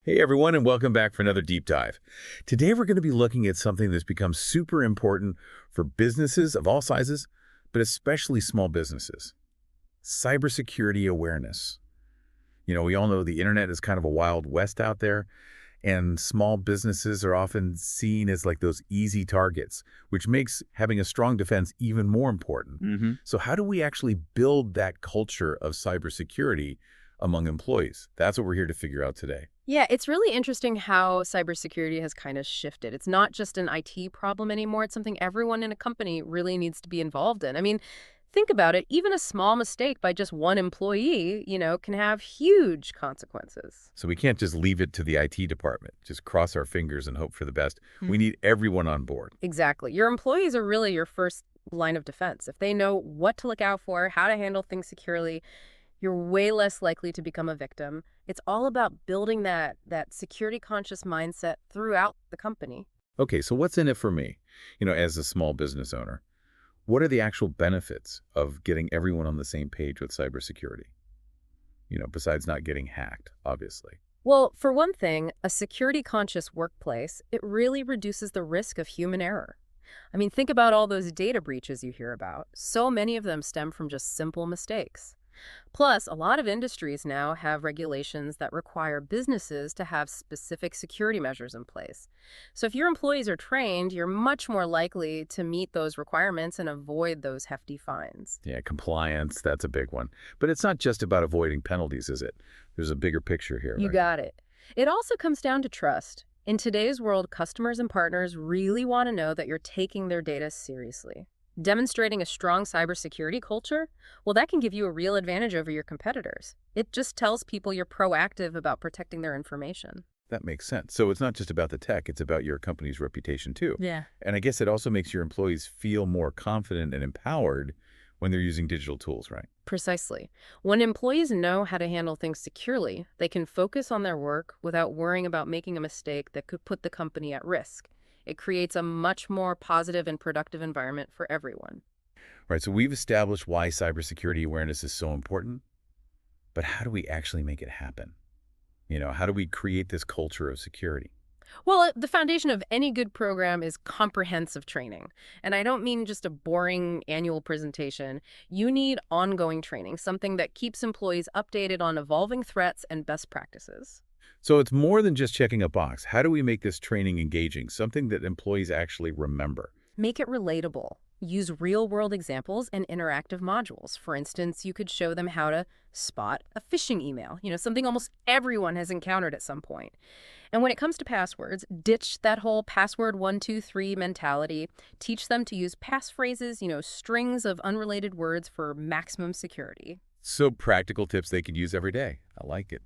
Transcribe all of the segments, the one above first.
Hey everyone, and welcome back for another deep dive. Today we're going to be looking at something that's become super important for businesses of all sizes, but especially small businesses. Cybersecurity awareness. We all know the internet is kind of a wild west out there, and small businesses are often seen as like those easy targets, which makes having a strong defense even more important. So how do we actually build that culture of cybersecurity among employees? That's what we're here to figure out today. Yeah, it's really interesting how cybersecurity has kind of shifted. It's not just an IT problem anymore. It's something everyone in a company really needs to be involved in. I mean, think about it. Even a small mistake by just one employee, can have huge consequences. So we can't just leave it to the IT department, just cross our fingers and hope for the best. We Mhm. need everyone on board. Exactly. Your employees are really your first line of defense. If they know what to look out for, how to handle things securely, you're way less likely to become a victim. It's all about building that security conscious mindset throughout the company. Okay, so what's in it for me, as a small business owner? What are the actual benefits of getting everyone on the same page with cybersecurity? Besides not getting hacked, obviously. Well, for one thing, a security conscious workplace, it really reduces the risk of human error. I mean, think about all those data breaches you hear about. So many of them stem from just simple mistakes. Plus, a lot of industries now have regulations that require businesses to have specific security measures in place. So if your employees are trained, you're much more likely to meet those requirements and avoid those hefty fines. Yeah, compliance, that's a big one. But it's not just about avoiding penalties, is it? There's a bigger picture here, You right? got it. It also comes down to trust. In today's world, customers and partners really want to know that you're taking their data seriously. Demonstrating a strong cybersecurity culture, well, that can give you a real advantage over your competitors. It just tells people you're proactive about protecting their information. That makes sense. So it's not just about the tech, it's about your company's reputation too. Yeah. And I guess it also makes your employees feel more confident and empowered when they're using digital tools, right? Precisely. When employees know how to handle things securely, they can focus on their work without worrying about making a mistake that could put the company at risk. It creates a much more positive and productive environment for everyone. Right, so we've established why cybersecurity awareness is so important, but how do we actually make it happen? How do we create this culture of security? Well, the foundation of any good program is comprehensive training. And I don't mean just a boring annual presentation. You need ongoing training, something that keeps employees updated on evolving threats and best practices. So it's more than just checking a box. How do we make this training engaging, something that employees actually remember? Make it relatable. Use real-world examples and interactive modules. For instance, you could show them how to spot a phishing email, something almost everyone has encountered at some point. And when it comes to passwords, ditch that whole password 123 mentality. Teach them to use passphrases, strings of unrelated words for maximum security. So practical tips they could use every day. I like it.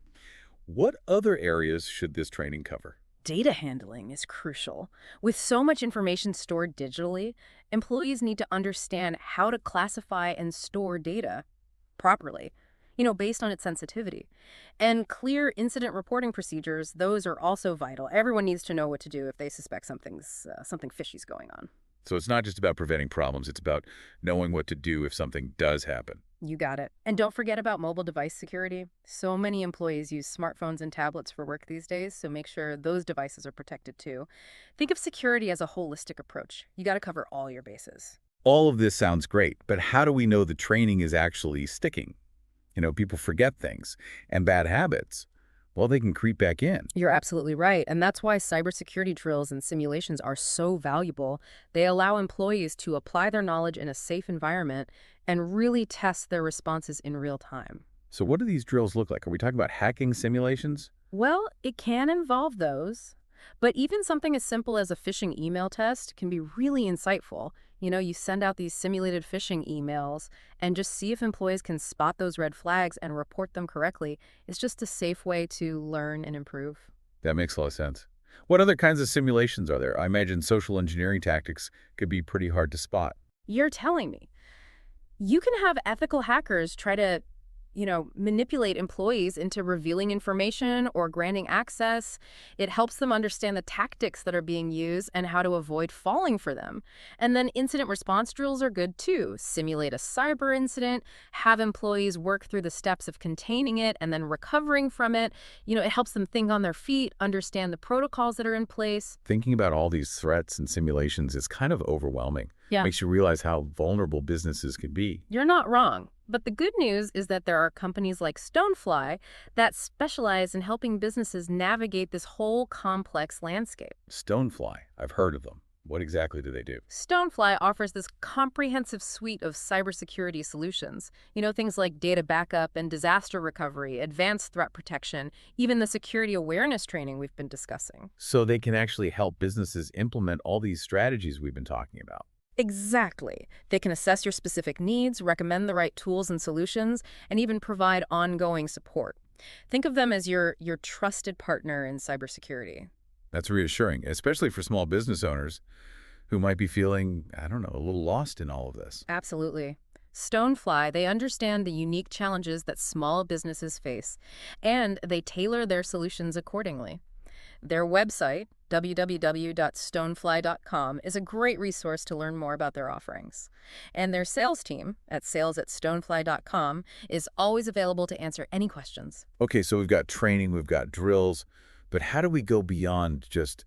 What other areas should this training cover? Data handling is crucial. With so much information stored digitally, employees need to understand how to classify and store data properly, based on its sensitivity. And clear incident reporting procedures, those are also vital. Everyone needs to know what to do if they suspect something fishy's going on. So it's not just about preventing problems, it's about knowing what to do if something does happen. You got it. And don't forget about mobile device security. So many employees use smartphones and tablets for work these days, so make sure those devices are protected too. Think of security as a holistic approach. You got to cover all your bases. All of this sounds great, but how do we know the training is actually sticking? People forget things, and bad habits, well, they can creep back in. You're absolutely right. And that's why cybersecurity drills and simulations are so valuable. They allow employees to apply their knowledge in a safe environment and really test their responses in real time. So what do these drills look like? Are we talking about hacking simulations? Well, it can involve those, but even something as simple as a phishing email test can be really insightful. You send out these simulated phishing emails and just see if employees can spot those red flags and report them correctly. It's just a safe way to learn and improve. That makes a lot of sense. What other kinds of simulations are there? I imagine social engineering tactics could be pretty hard to spot. You're telling me. You can have ethical hackers try to manipulate employees into revealing information or granting access. It helps them understand the tactics that are being used and how to avoid falling for them. And then incident response drills are good too. Simulate a cyber incident, have employees work through the steps of containing it and then recovering from it. It helps them think on their feet, understand the protocols that are in place. Thinking about all these threats and simulations is kind of overwhelming. Yeah. Makes you realize how vulnerable businesses can be. You're not wrong. But the good news is that there are companies like Stonefly that specialize in helping businesses navigate this whole complex landscape. Stonefly, I've heard of them. What exactly do they do? Stonefly offers this comprehensive suite of cybersecurity solutions. Things like data backup and disaster recovery, advanced threat protection, even the security awareness training we've been discussing. So they can actually help businesses implement all these strategies we've been talking about. Exactly. They can assess your specific needs, recommend the right tools and solutions, and even provide ongoing support. Think of them as your trusted partner in cybersecurity. That's reassuring, especially for small business owners who might be feeling, I don't know, a little lost in all of this. Absolutely. Stonefly, they understand the unique challenges that small businesses face, and they tailor their solutions accordingly. Their website, www.stonefly.com, is a great resource to learn more about their offerings. And their sales team at sales@stonefly.com is always available to answer any questions. Okay, so we've got training, we've got drills, but how do we go beyond just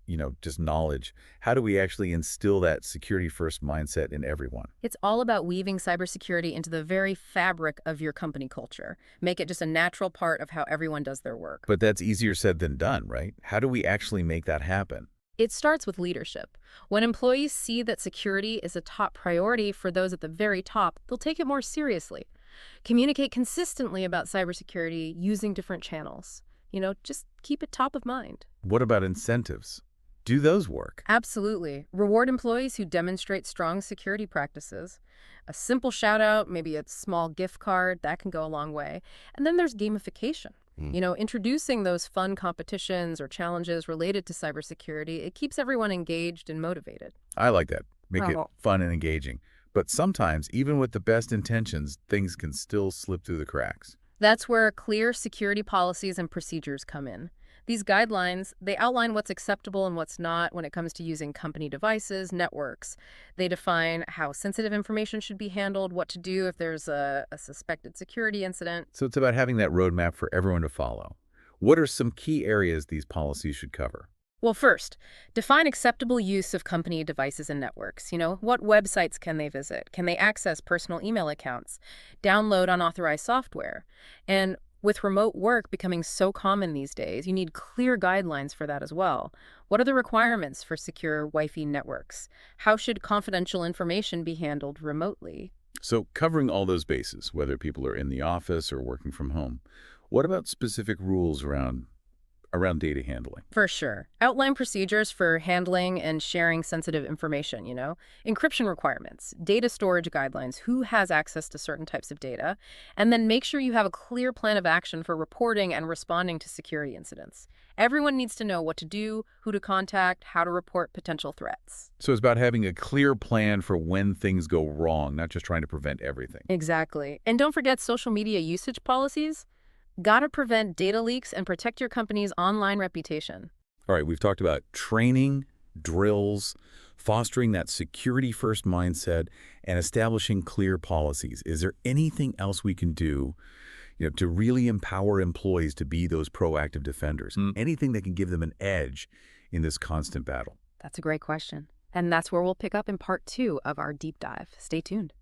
knowledge? How do we actually instill that security-first mindset in everyone? It's all about weaving cybersecurity into the very fabric of your company culture. Make it just a natural part of how everyone does their work. But that's easier said than done, right? How do we actually make that happen? It starts with leadership. When employees see that security is a top priority for those at the very top, they'll take it more seriously. Communicate consistently about cybersecurity using different channels. Just keep it top of mind. What about incentives? Do those work? Absolutely. Reward employees who demonstrate strong security practices. A simple shout out, maybe a small gift card, that can go a long way. And then there's gamification. Introducing those fun competitions or challenges related to cybersecurity, it keeps everyone engaged and motivated. I like that. Make it Oh. fun and engaging. But sometimes, even with the best intentions, things can still slip through the cracks. That's where clear security policies and procedures come in. These guidelines, they outline what's acceptable and what's not when it comes to using company devices, networks. They define how sensitive information should be handled, what to do if there's a suspected security incident. So it's about having that roadmap for everyone to follow. What are some key areas these policies should cover? Well, first, define acceptable use of company devices and networks. What websites can they visit? Can they access personal email accounts? Download unauthorized software? And with remote work becoming so common these days, you need clear guidelines for that as well. What are the requirements for secure Wi-Fi networks? How should confidential information be handled remotely? So covering all those bases, whether people are in the office or working from home, what about specific rules around data handling? For sure. Outline procedures for handling and sharing sensitive information, encryption requirements, data storage guidelines, who has access to certain types of data, and then make sure you have a clear plan of action for reporting and responding to security incidents. Everyone needs to know what to do, who to contact, how to report potential threats. So it's about having a clear plan for when things go wrong, not just trying to prevent everything. Exactly. And don't forget social media usage policies. Gotta prevent data leaks and protect your company's online reputation. All right, we've talked about training, drills, fostering that security-first mindset, and establishing clear policies. Is there anything else we can do, to really empower employees to be those proactive defenders? Anything that can give them an edge in this constant battle? That's a great question. And that's where we'll pick up in part 2 of our deep dive. Stay tuned.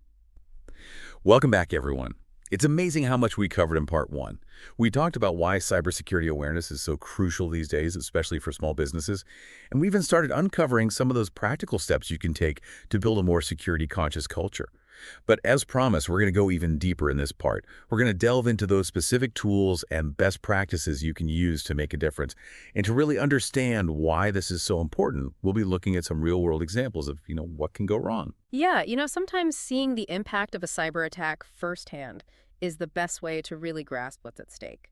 Welcome back, everyone. It's amazing how much we covered in part 1. We talked about why cybersecurity awareness is so crucial these days, especially for small businesses. And we even started uncovering some of those practical steps you can take to build a more security-conscious culture. But as promised, we're going to go even deeper in this part. We're going to delve into those specific tools and best practices you can use to make a difference. And to really understand why this is so important, we'll be looking at some real-world examples of, what can go wrong. Yeah, sometimes seeing the impact of a cyber attack firsthand is the best way to really grasp what's at stake.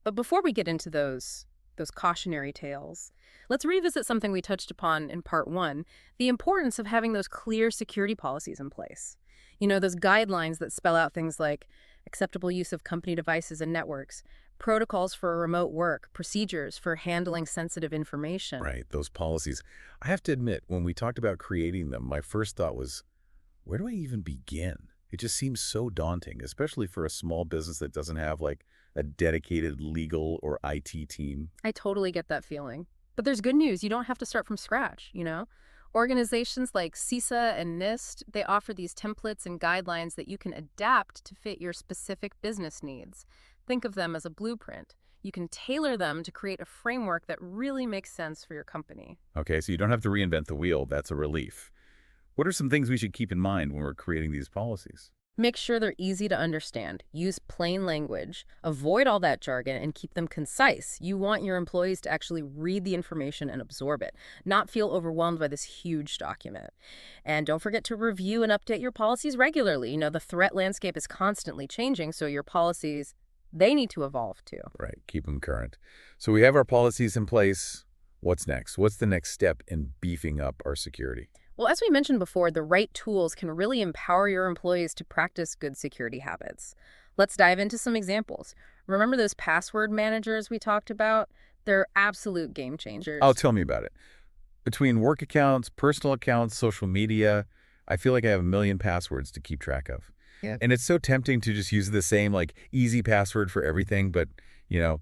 But before we get into those cautionary tales, let's revisit something we touched upon in part 1, the importance of having those clear security policies in place. Those guidelines that spell out things like acceptable use of company devices and networks, protocols for remote work, procedures for handling sensitive information. Right, those policies. I have to admit, when we talked about creating them, my first thought was, where do I even begin? It just seems so daunting, especially for a small business that doesn't have like a dedicated legal or IT team. I totally get that feeling. But there's good news. You don't have to start from scratch. Organizations like CISA and NIST, they offer these templates and guidelines that you can adapt to fit your specific business needs. Think of them as a blueprint. You can tailor them to create a framework that really makes sense for your company. Okay, so you don't have to reinvent the wheel. That's a relief. What are some things we should keep in mind when we're creating these policies? Make sure they're easy to understand. Use plain language. Avoid all that jargon and keep them concise. You want your employees to actually read the information and absorb it, not feel overwhelmed by this huge document. And don't forget to review and update your policies regularly. The threat landscape is constantly changing, so your policies, they need to evolve too. Right, keep them current. So we have our policies in place. What's next? What's the next step in beefing up our security? Well, as we mentioned before, the right tools can really empower your employees to practice good security habits. Let's dive into some examples. Remember those password managers we talked about? They're absolute game changers. Oh, tell me about it. Between work accounts, personal accounts, social media, I feel like I have a million passwords to keep track of. Yeah. And it's so tempting to just use the same, like, easy password for everything, but,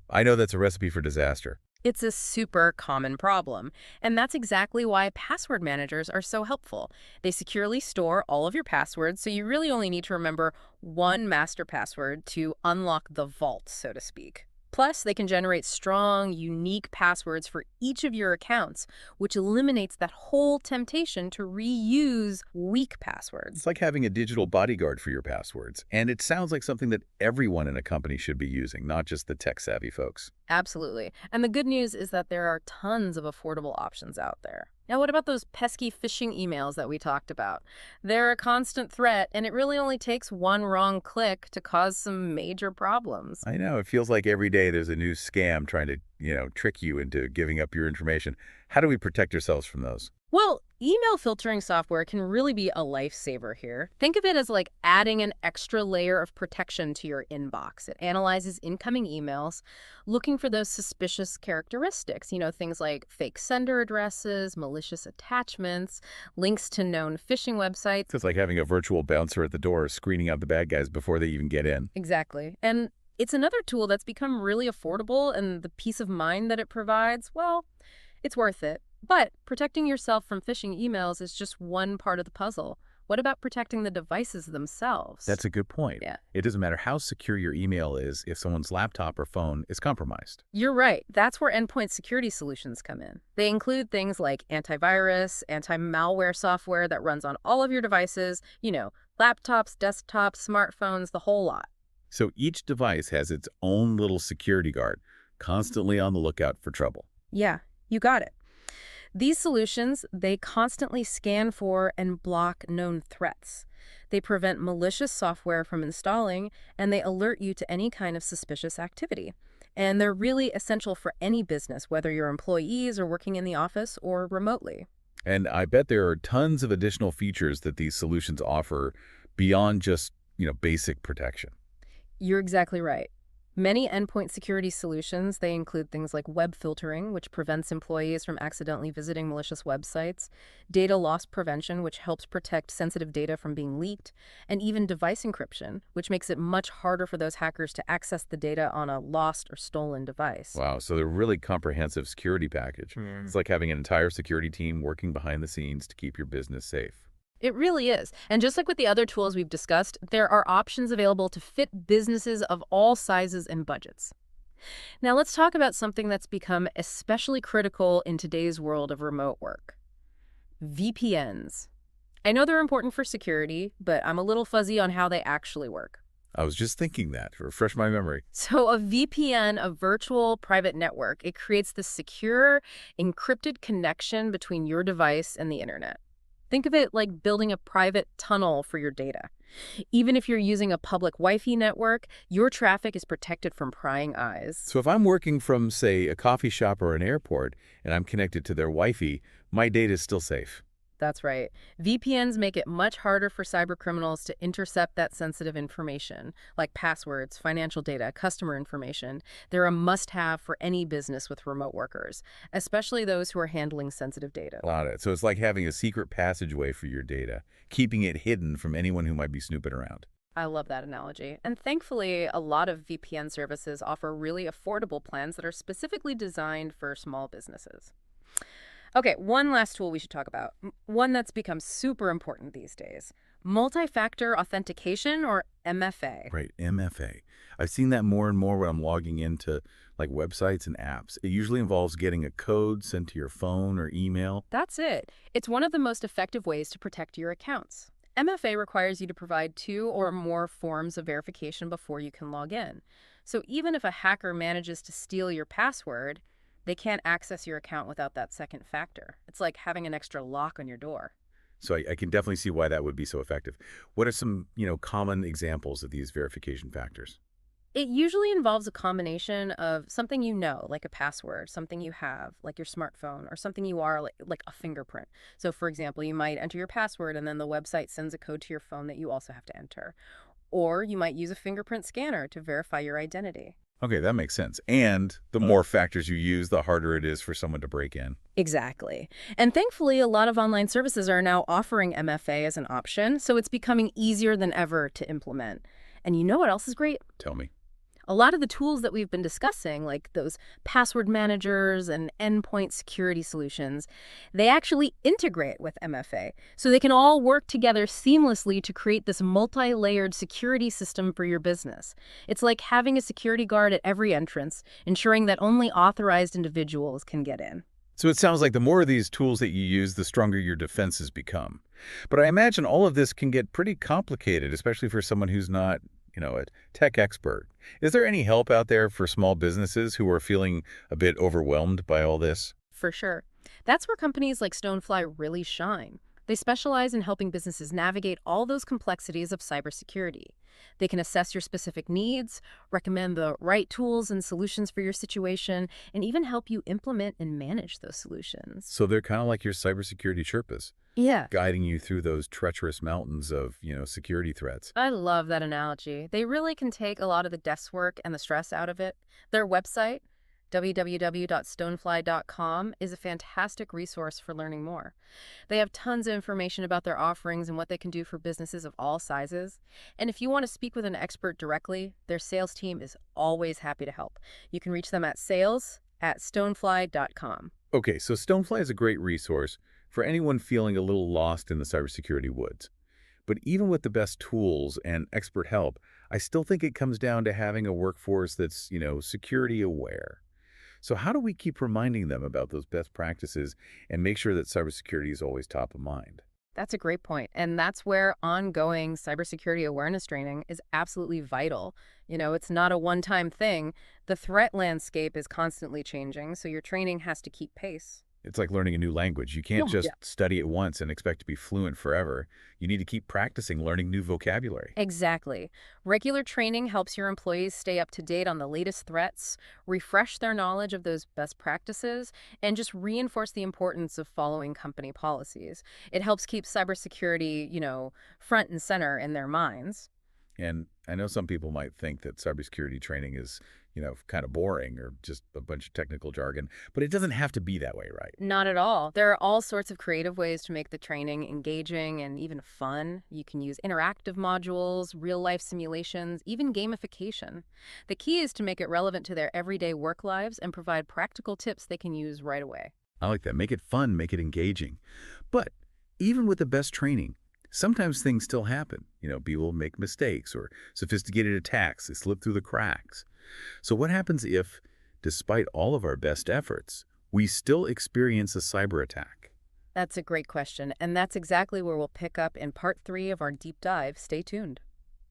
I know that's a recipe for disaster. It's a super common problem, and that's exactly why password managers are so helpful. They securely store all of your passwords, so you really only need to remember one master password to unlock the vault, so to speak. Plus, they can generate strong, unique passwords for each of your accounts, which eliminates that whole temptation to reuse weak passwords. It's like having a digital bodyguard for your passwords, and it sounds like something that everyone in a company should be using, not just the tech-savvy folks. Absolutely. And the good news is that there are tons of affordable options out there. Now, what about those pesky phishing emails that we talked about? They're a constant threat, and it really only takes one wrong click to cause some major problems. I know, it feels like every day there's a new scam trying to, trick you into giving up your information. How do we protect ourselves from those? Well, email filtering software can really be a lifesaver here. Think of it as like adding an extra layer of protection to your inbox. It analyzes incoming emails, looking for those suspicious characteristics, things like fake sender addresses, malicious attachments, links to known phishing websites. It's like having a virtual bouncer at the door screening out the bad guys before they even get in. Exactly. And it's another tool that's become really affordable, and the peace of mind that it provides, well, it's worth it. But protecting yourself from phishing emails is just one part of the puzzle. What about protecting the devices themselves? That's a good point. Yeah. It doesn't matter how secure your email is if someone's laptop or phone is compromised. You're right. That's where endpoint security solutions come in. They include things like antivirus, anti-malware software that runs on all of your devices, laptops, desktops, smartphones, the whole lot. So each device has its own little security guard, constantly on the lookout for trouble. Yeah, you got it. These solutions, they constantly scan for and block known threats. They prevent malicious software from installing, and they alert you to any kind of suspicious activity. And they're really essential for any business, whether your employees are working in the office or remotely. And I bet there are tons of additional features that these solutions offer beyond just, basic protection. You're exactly right. Many endpoint security solutions, they include things like web filtering, which prevents employees from accidentally visiting malicious websites, data loss prevention, which helps protect sensitive data from being leaked, and even device encryption, which makes it much harder for those hackers to access the data on a lost or stolen device. Wow, so they're a really comprehensive security package. It's like having an entire security team working behind the scenes to keep your business safe. It really is. And just like with the other tools we've discussed, there are options available to fit businesses of all sizes and budgets. Now let's talk about something that's become especially critical in today's world of remote work. VPNs. I know they're important for security, but I'm a little fuzzy on how they actually work. I was just thinking that, to refresh my memory. So a VPN, a virtual private network, it creates this secure, encrypted connection between your device and the internet. Think of it like building a private tunnel for your data. Even if you're using a public Wi-Fi network, your traffic is protected from prying eyes. So if I'm working from, say, a coffee shop or an airport, and I'm connected to their Wi-Fi, my data is still safe. That's right. VPNs make it much harder for cybercriminals to intercept that sensitive information, like passwords, financial data, customer information. They're a must-have for any business with remote workers, especially those who are handling sensitive data. Got it. So it's like having a secret passageway for your data, keeping it hidden from anyone who might be snooping around. I love that analogy. And thankfully, a lot of VPN services offer really affordable plans that are specifically designed for small businesses. Okay, one last tool we should talk about. One that's become super important these days. Multi-factor authentication, or MFA. Right, MFA. I've seen that more and more when I'm logging into like websites and apps. It usually involves getting a code sent to your phone or email. That's it. It's one of the most effective ways to protect your accounts. MFA requires you to provide 2 or more forms of verification before you can log in. So even if a hacker manages to steal your password, they can't access your account without that second factor. It's like having an extra lock on your door. So I can definitely see why that would be so effective. What are some, common examples of these verification factors? It usually involves a combination of something you know, like a password, something you have, like your smartphone, or something you are, like a fingerprint. So, for example, you might enter your password and then the website sends a code to your phone that you also have to enter. Or you might use a fingerprint scanner to verify your identity. Okay, that makes sense. And the more factors you use, the harder it is for someone to break in. Exactly. And thankfully, a lot of online services are now offering MFA as an option, so it's becoming easier than ever to implement. And you know what else is great? Tell me. A lot of the tools that we've been discussing, like those password managers and endpoint security solutions, they actually integrate with MFA. So they can all work together seamlessly to create this multi-layered security system for your business. It's like having a security guard at every entrance, ensuring that only authorized individuals can get in. So it sounds like the more of these tools that you use, the stronger your defenses become. But I imagine all of this can get pretty complicated, especially for someone who's not, a tech expert. Is there any help out there for small businesses who are feeling a bit overwhelmed by all this? For sure. That's where companies like Stonefly really shine. They specialize in helping businesses navigate all those complexities of cybersecurity. They can assess your specific needs, recommend the right tools and solutions for your situation, and even help you implement and manage those solutions. So they're kind of like your cybersecurity Sherpas, Yeah, guiding you through those treacherous mountains of, security threats. I love that analogy. They really can take a lot of the desk work and the stress out of it. Their website, www.stonefly.com, is a fantastic resource for learning more. They have tons of information about their offerings and what they can do for businesses of all sizes. And if you want to speak with an expert directly, their sales team is always happy to help. You can reach them at sales@stonefly.com. Okay, so Stonefly is a great resource for anyone feeling a little lost in the cybersecurity woods. But even with the best tools and expert help, I still think it comes down to having a workforce that's, security aware. So how do we keep reminding them about those best practices and make sure that cybersecurity is always top of mind? That's a great point. And that's where ongoing cybersecurity awareness training is absolutely vital. It's not a one-time thing. The threat landscape is constantly changing, so your training has to keep pace. It's like learning a new language. You can't just Yeah. study it once and expect to be fluent forever. You need to keep practicing learning new vocabulary. Exactly. Regular training helps your employees stay up to date on the latest threats, refresh their knowledge of those best practices, and just reinforce the importance of following company policies. It helps keep cybersecurity, front and center in their minds. And I know some people might think that cybersecurity training is, kind of boring or just a bunch of technical jargon, but it doesn't have to be that way, right? Not at all. There are all sorts of creative ways to make the training engaging and even fun. You can use interactive modules, real-life simulations, even gamification. The key is to make it relevant to their everyday work lives and provide practical tips they can use right away. I like that. Make it fun, make it engaging. But even with the best training, sometimes things still happen. People make mistakes or sophisticated attacks. They slip through the cracks. So what happens if, despite all of our best efforts, we still experience a cyber attack? That's a great question, and that's exactly where we'll pick up in part 3 of our deep dive. Stay tuned.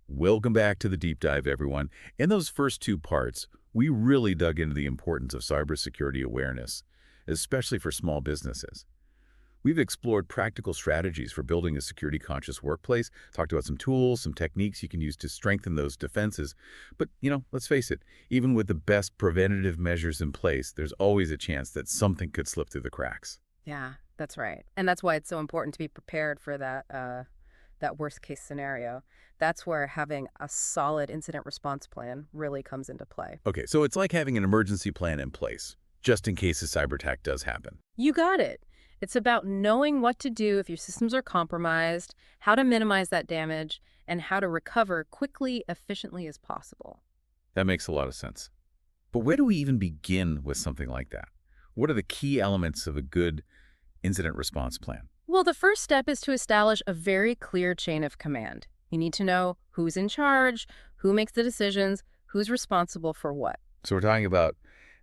Welcome back to the deep dive, everyone. In those first 2 parts, we really dug into the importance of cybersecurity awareness, especially for small businesses. We've explored practical strategies for building a security-conscious workplace, talked about some tools, some techniques you can use to strengthen those defenses. But, let's face it, even with the best preventative measures in place, there's always a chance that something could slip through the cracks. Yeah, that's right. And that's why it's so important to be prepared for that worst case scenario. That's where having a solid incident response plan really comes into play. Okay, so it's like having an emergency plan in place, just in case a cyber attack does happen. You got it. It's about knowing what to do if your systems are compromised, how to minimize that damage, and how to recover quickly, efficiently as possible. That makes a lot of sense. But where do we even begin with something like that? What are the key elements of a good incident response plan? Well, the first step is to establish a very clear chain of command. You need to know who's in charge, who makes the decisions, who's responsible for what. So we're talking about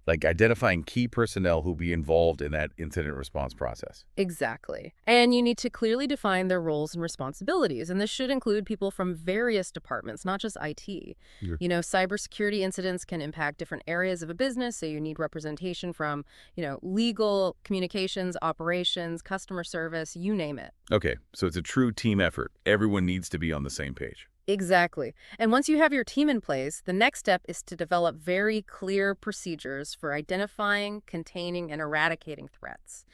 like identifying key personnel who'll be involved in that incident response process. Exactly. And you need to clearly define their roles and responsibilities. And this should include people from various departments, not just IT. Sure. Cybersecurity incidents can impact different areas of a business. So you need representation from, legal, communications, operations, customer service, you name it. Okay, so it's a true team effort. Everyone needs to be on the same page. Exactly. And once you have your team in place, the next step is to develop very clear procedures for identifying, containing, and eradicating threats.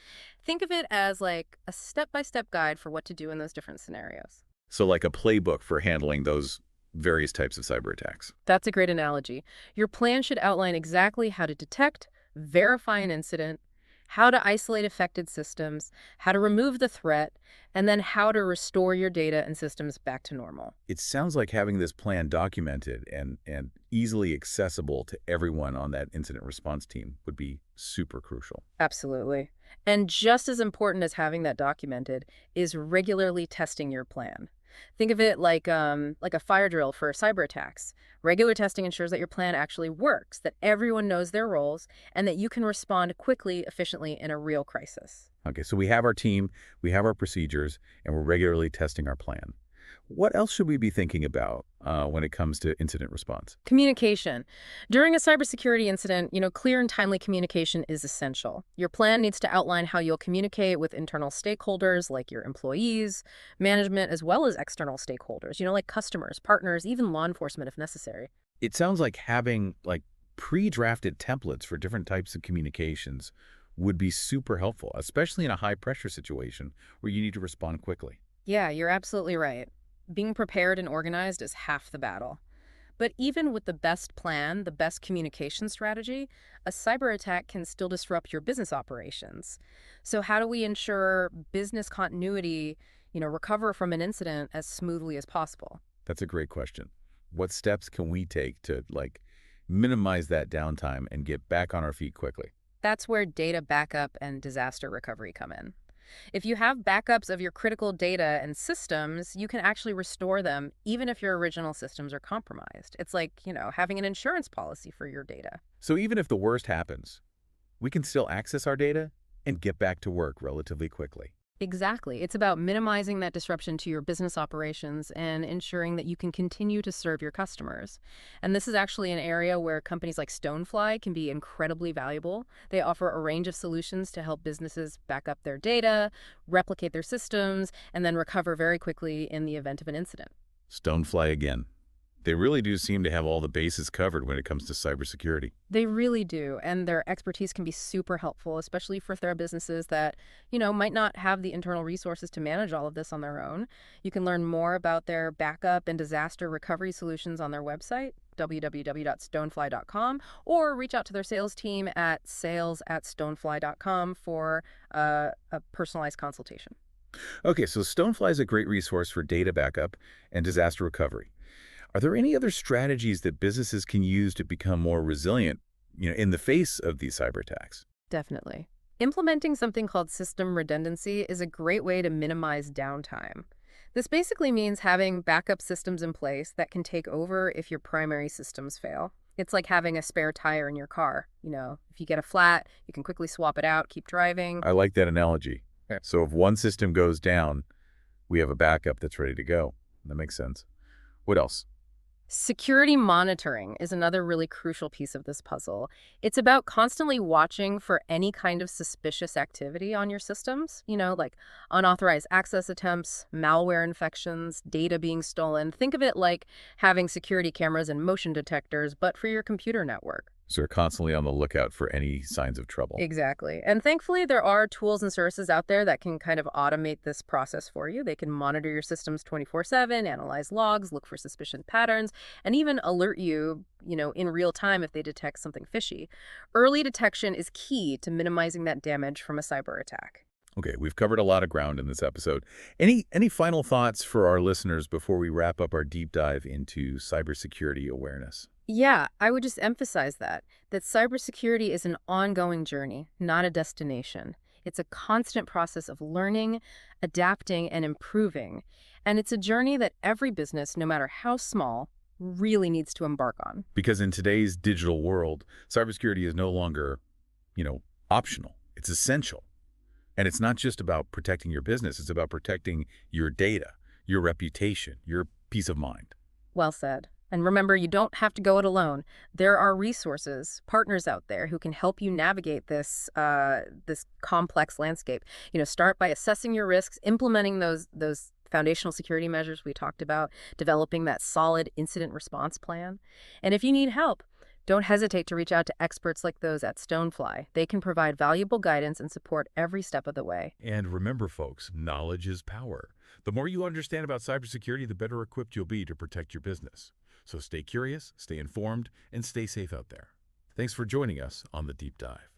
Think of it as like a step-by-step guide for what to do in those different scenarios. So like a playbook for handling those various types of cyber attacks. That's a great analogy. Your plan should outline exactly how to detect, verify an incident, how to isolate affected systems, how to remove the threat, and then how to restore your data and systems back to normal. It sounds like having this plan documented and easily accessible to everyone on that incident response team would be super crucial. Absolutely. And just as important as having that documented is regularly testing your plan. Think of it like a fire drill for cyber attacks. Regular testing ensures that your plan actually works, that everyone knows their roles, and that you can respond quickly, efficiently in a real crisis. Okay, so we have our team, we have our procedures, and we're regularly testing our plan. What else should we be thinking about when it comes to incident response? Communication. During a cybersecurity incident, clear and timely communication is essential. Your plan needs to outline how you'll communicate with internal stakeholders like your employees, management, as well as external stakeholders, like customers, partners, even law enforcement if necessary. It sounds like having pre-drafted templates for different types of communications would be super helpful, especially in a high-pressure situation where you need to respond quickly. Yeah, you're absolutely right. Being prepared and organized is half the battle. But even with the best plan, the best communication strategy, a cyber attack can still disrupt your business operations. So how do we ensure business continuity, recover from an incident as smoothly as possible? That's a great question. What steps can we take to minimize that downtime and get back on our feet quickly? That's where data backup and disaster recovery come in. If you have backups of your critical data and systems, you can actually restore them even if your original systems are compromised. It's like, having an insurance policy for your data. So even if the worst happens, we can still access our data and get back to work relatively quickly. Exactly. It's about minimizing that disruption to your business operations and ensuring that you can continue to serve your customers. And this is actually an area where companies like Stonefly can be incredibly valuable. They offer a range of solutions to help businesses back up their data, replicate their systems, and then recover very quickly in the event of an incident. Stonefly again. They really do seem to have all the bases covered when it comes to cybersecurity. They really do, and their expertise can be super helpful, especially for their businesses that, might not have the internal resources to manage all of this on their own. You can learn more about their backup and disaster recovery solutions on their website, www.stonefly.com, or reach out to their sales team at sales@stonefly.com for a personalized consultation. Okay, so Stonefly is a great resource for data backup and disaster recovery. Are there any other strategies that businesses can use to become more resilient, in the face of these cyber attacks? Definitely. Implementing something called system redundancy is a great way to minimize downtime. This basically means having backup systems in place that can take over if your primary systems fail. It's like having a spare tire in your car. If you get a flat, you can quickly swap it out, keep driving. I like that analogy. Yeah. So if one system goes down, we have a backup that's ready to go. That makes sense. What else? Security monitoring is another really crucial piece of this puzzle. It's about constantly watching for any kind of suspicious activity on your systems, like unauthorized access attempts, malware infections, data being stolen. Think of it like having security cameras and motion detectors, but for your computer network. So they're constantly on the lookout for any signs of trouble. Exactly. And thankfully, there are tools and services out there that can kind of automate this process for you. They can monitor your systems 24/7, analyze logs, look for suspicious patterns, and even alert you, in real time if they detect something fishy. Early detection is key to minimizing that damage from a cyber attack. Okay, we've covered a lot of ground in this episode. Any final thoughts for our listeners before we wrap up our deep dive into cybersecurity awareness? Yeah, I would just emphasize that cybersecurity is an ongoing journey, not a destination. It's a constant process of learning, adapting, and improving. And it's a journey that every business, no matter how small, really needs to embark on. Because in today's digital world, cybersecurity is no longer, optional. It's essential. And it's not just about protecting your business, it's about protecting your data, your reputation, your peace of mind. Well said. And remember, you don't have to go it alone. There are resources, partners out there who can help you navigate this complex landscape. Start by assessing your risks, implementing those foundational security measures we talked about, developing that solid incident response plan. And if you need help, don't hesitate to reach out to experts like those at Stonefly. They can provide valuable guidance and support every step of the way. And remember, folks, knowledge is power. The more you understand about cybersecurity, the better equipped you'll be to protect your business. So stay curious, stay informed, and stay safe out there. Thanks for joining us on The Deep Dive.